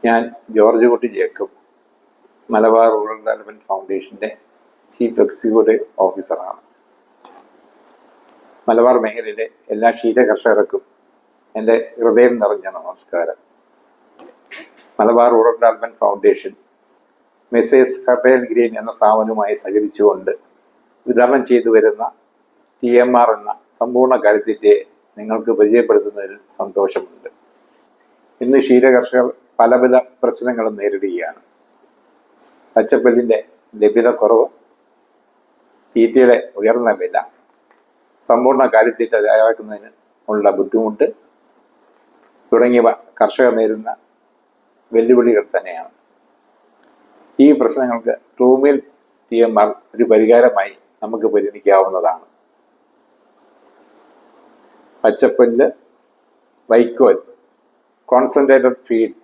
ഞാൻ George Kutty Jacob, Malabar rural development ഫൗണ്ടേഷൻ്റെ chief executive ഓഫീസറാണ്. മലബാർ മേഖലയിലെ എല്ലാ ക്ഷീര കർഷകർക്കും എൻ്റെ ഹൃദയം നിറഞ്ഞ നമസ്കാരം. Malabar rural development foundation Messrs fertile green എന്ന സ്ഥാപനവുമായി സഹകരിച്ചുകൊണ്ട് വിതരണം ചെയ്തു വരുന്ന TMR എന്ന സമ്പൂർണ്ണ കാലിത്തീറ്റയെ നിങ്ങൾക്ക് പരിചയപ്പെടുത്തുന്നതിൽ സന്തോഷമുണ്ട്. ഇന്ന് ക്ഷീര കർഷകർ പലവിധ പ്രശ്നങ്ങളും നേരിടുകയാണ്. പച്ചപ്പുല്ലിൻ്റെ ലഭ്യത കുറവ്, തീറ്റയുടെ ഉയർന്ന വില, സമ്പൂർണ്ണ കാലിത്തീറ്റ തയ്യാറാക്കുന്നതിന് ഉള്ള ബുദ്ധിമുട്ട് തുടങ്ങിയവ കർഷകർ നേരിടുന്ന വെല്ലുവിളികൾ തന്നെയാണ്. ഈ പ്രശ്നങ്ങൾക്ക് ട്രൂമിൽ TMR ഒരു പരിഹാരമായി നമുക്ക് പരിഗണിക്കാവുന്നതാണ്. പച്ചപ്പുല്ല്, വൈക്കോൽ, concentrated feed,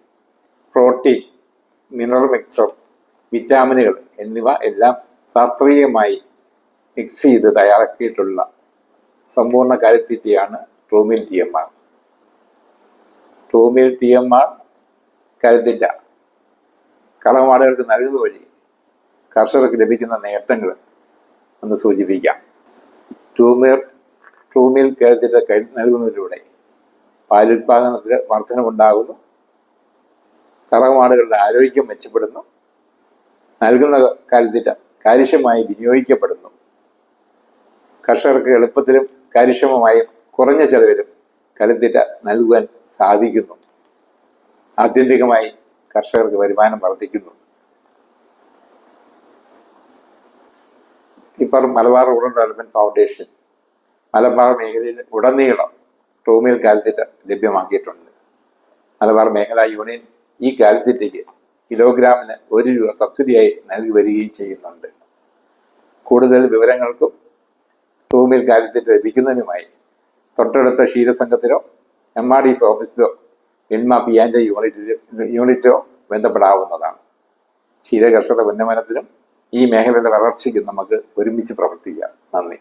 protein, mineral mixer, വിറ്റാമിനുകൾ എന്നിവ എല്ലാം ശാസ്ത്രീയമായി മിക്സ് ചെയ്ത് തയ്യാറാക്കിയിട്ടുള്ള സമ്പൂർണ്ണ കാലിത്തീറ്റയാണ് ട്രൂമിൽ TMR. ട്രൂമിൽ TMR കാലിത്തീറ്റ കളമാടുകൾക്ക് നൽകുന്ന വഴി കർഷകർക്ക് ലഭിക്കുന്ന നേട്ടങ്ങൾ ഒന്ന് സൂചിപ്പിക്കാം. ട്രൂമിൽ കാലിത്തീറ്റ നൽകുന്നതിലൂടെ പാലുൽപാദനത്തിൽ വർധനവുണ്ടാകുന്നു, കറവമാടുകളുടെ ആരോഗ്യം മെച്ചപ്പെടുന്നു, നൽകുന്ന കാലിത്തീറ്റ കാര്യക്ഷമമായി വിനിയോഗിക്കപ്പെടുന്നു, കർഷകർക്ക് എളുപ്പത്തിലും കാര്യക്ഷമമായും കുറഞ്ഞ ചെലവിലും കാലിത്തീറ്റ നൽകുവാൻ സാധിക്കുന്നു. ആത്യന്തികമായി കർഷകർക്ക് വരുമാനം വർദ്ധിക്കുന്നു. ഇപ്പോൾ Malabar rural development foundation Malabar മേഖലയിൽ ഉടനീളം ട്രൂമിൽ കാലിത്തീറ്റ ലഭ്യമാക്കിയിട്ടുണ്ട്. മലബാർ മേഖലാ യൂണിയൻ ഈ കാലിത്തീറ്റയ്ക്ക് കിലോഗ്രാമിന് ₹1 സബ്സിഡിയായി നൽകി വരികയും ചെയ്യുന്നുണ്ട്. കൂടുതൽ വിവരങ്ങൾക്കും ട്രൂമിൽ കാലിത്തീറ്റ ലഭിക്കുന്നതിനുമായി തൊട്ടടുത്ത ക്ഷീരസംഘത്തിലോ MRDF ഓഫീസിലോ മിൽമ P&A യൂണിറ്റോ ബന്ധപ്പെടാവുന്നതാണ്. ക്ഷീര കർഷകരുടെ ഉന്നമനത്തിനും ഈ മേഖലയുടെ വളർച്ചയ്ക്കും നമുക്ക് ഒരുമിച്ച് പ്രവർത്തിക്കാം. നന്ദി.